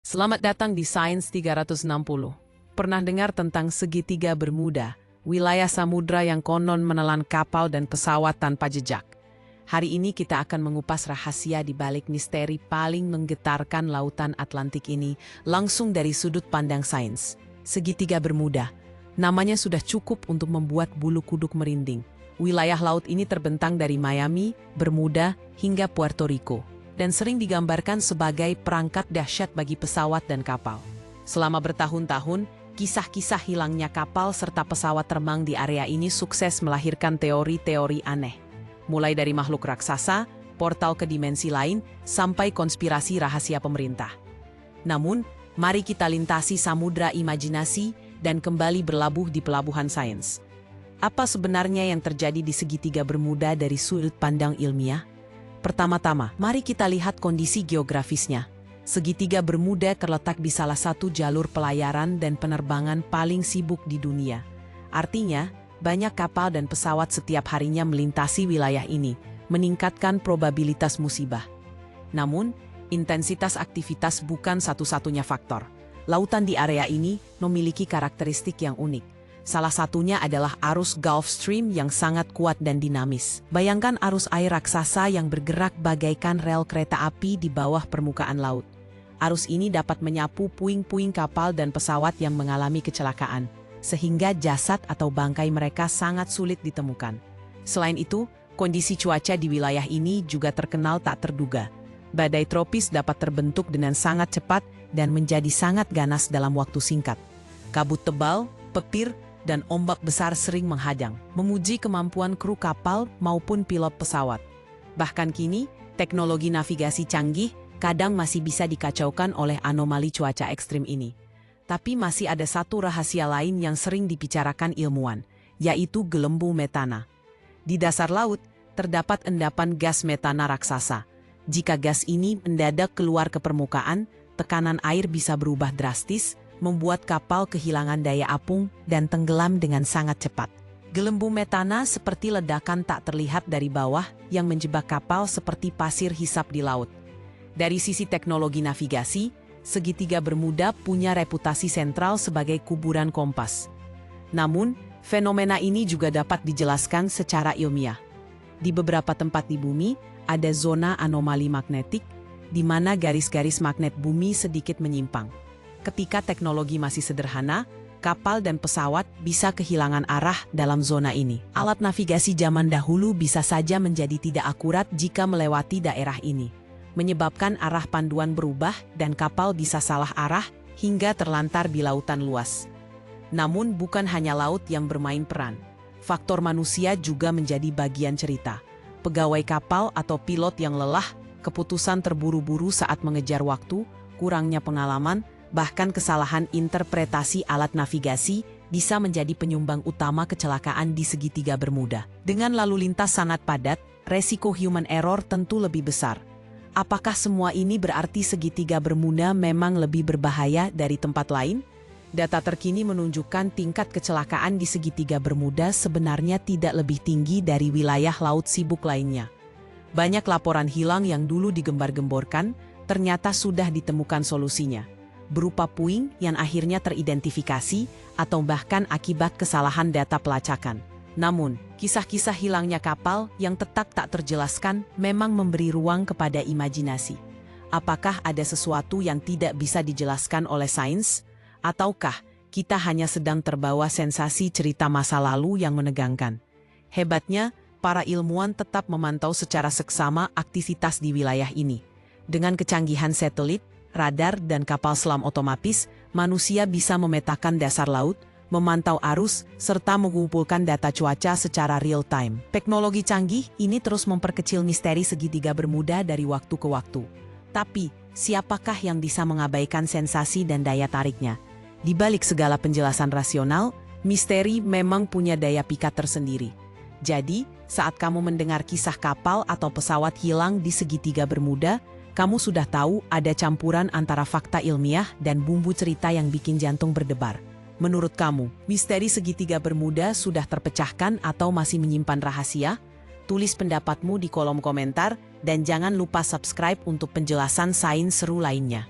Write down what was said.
Selamat datang di Sains 360. Pernah dengar tentang segitiga Bermuda, wilayah samudra yang konon menelan kapal dan pesawat tanpa jejak? Hari ini kita akan mengupas rahasia di balik misteri paling menggetarkan lautan Atlantik ini langsung dari sudut pandang sains. Segitiga Bermuda, namanya sudah cukup untuk membuat bulu kuduk merinding. Wilayah laut ini terbentang dari Miami, Bermuda, hingga Puerto Rico, dan sering digambarkan sebagai perangkat dahsyat bagi pesawat dan kapal. Selama bertahun-tahun, kisah-kisah hilangnya kapal serta pesawat terbang di area ini sukses melahirkan teori-teori aneh. Mulai dari makhluk raksasa, portal ke dimensi lain, sampai konspirasi rahasia pemerintah. Namun, mari kita lintasi samudra imajinasi dan kembali berlabuh di pelabuhan sains. Apa sebenarnya yang terjadi di segitiga Bermuda dari sudut pandang ilmiah? Pertama-tama, mari kita lihat kondisi geografisnya. Segitiga Bermuda terletak di salah satu jalur pelayaran dan penerbangan paling sibuk di dunia. Artinya, banyak kapal dan pesawat setiap harinya melintasi wilayah ini, meningkatkan probabilitas musibah. Namun, intensitas aktivitas bukan satu-satunya faktor. Lautan di area ini memiliki karakteristik yang unik. Salah satunya adalah arus Gulf Stream yang sangat kuat dan dinamis. Bayangkan arus air raksasa yang bergerak bagaikan rel kereta api di bawah permukaan laut. Arus ini dapat menyapu puing-puing kapal dan pesawat yang mengalami kecelakaan, sehingga jasad atau bangkai mereka sangat sulit ditemukan. Selain itu, kondisi cuaca di wilayah ini juga terkenal tak terduga. Badai tropis dapat terbentuk dengan sangat cepat dan menjadi sangat ganas dalam waktu singkat. Kabut tebal, petir, dan ombak besar sering menghadang, menguji kemampuan kru kapal maupun pilot pesawat. Bahkan kini, teknologi navigasi canggih kadang masih bisa dikacaukan oleh anomali cuaca ekstrim ini. Tapi masih ada satu rahasia lain yang sering dibicarakan ilmuwan, yaitu gelembung metana. Di dasar laut, terdapat endapan gas metana raksasa. Jika gas ini mendadak keluar ke permukaan, tekanan air bisa berubah drastis, membuat kapal kehilangan daya apung dan tenggelam dengan sangat cepat. Gelembung metana seperti ledakan tak terlihat dari bawah yang menjebak kapal seperti pasir hisap di laut. Dari sisi teknologi navigasi, segitiga Bermuda punya reputasi sentral sebagai kuburan kompas. Namun, fenomena ini juga dapat dijelaskan secara ilmiah. Di beberapa tempat di bumi, ada zona anomali magnetik, di mana garis-garis magnet bumi sedikit menyimpang. Ketika teknologi masih sederhana, kapal dan pesawat bisa kehilangan arah dalam zona ini. Alat navigasi zaman dahulu bisa saja menjadi tidak akurat jika melewati daerah ini, menyebabkan arah panduan berubah dan kapal bisa salah arah hingga terlantar di lautan luas. Namun bukan hanya laut yang bermain peran. Faktor manusia juga menjadi bagian cerita. Pegawai kapal atau pilot yang lelah, keputusan terburu-buru saat mengejar waktu, kurangnya pengalaman, bahkan kesalahan interpretasi alat navigasi bisa menjadi penyumbang utama kecelakaan di segitiga Bermuda. Dengan lalu lintas sangat padat, resiko human error tentu lebih besar. Apakah semua ini berarti segitiga Bermuda memang lebih berbahaya dari tempat lain? Data terkini menunjukkan tingkat kecelakaan di segitiga Bermuda sebenarnya tidak lebih tinggi dari wilayah laut sibuk lainnya. Banyak laporan hilang yang dulu digembar-gemborkan ternyata sudah ditemukan solusinya, berupa puing yang akhirnya teridentifikasi atau bahkan akibat kesalahan data pelacakan. Namun, kisah-kisah hilangnya kapal yang tetap tak terjelaskan memang memberi ruang kepada imajinasi. Apakah ada sesuatu yang tidak bisa dijelaskan oleh sains? Ataukah kita hanya sedang terbawa sensasi cerita masa lalu yang menegangkan? Hebatnya, para ilmuwan tetap memantau secara seksama aktivitas di wilayah ini. Dengan kecanggihan satelit, radar, dan kapal selam otomatis, manusia bisa memetakan dasar laut, memantau arus, serta mengumpulkan data cuaca secara real-time. Teknologi canggih ini terus memperkecil misteri segitiga Bermuda dari waktu ke waktu. Tapi, siapakah yang bisa mengabaikan sensasi dan daya tariknya? Di balik segala penjelasan rasional, misteri memang punya daya pikat tersendiri. Jadi, saat kamu mendengar kisah kapal atau pesawat hilang di segitiga Bermuda, kamu sudah tahu ada campuran antara fakta ilmiah dan bumbu cerita yang bikin jantung berdebar. Menurut kamu, misteri segitiga Bermuda sudah terpecahkan atau masih menyimpan rahasia? Tulis pendapatmu di kolom komentar dan jangan lupa subscribe untuk penjelasan sains seru lainnya.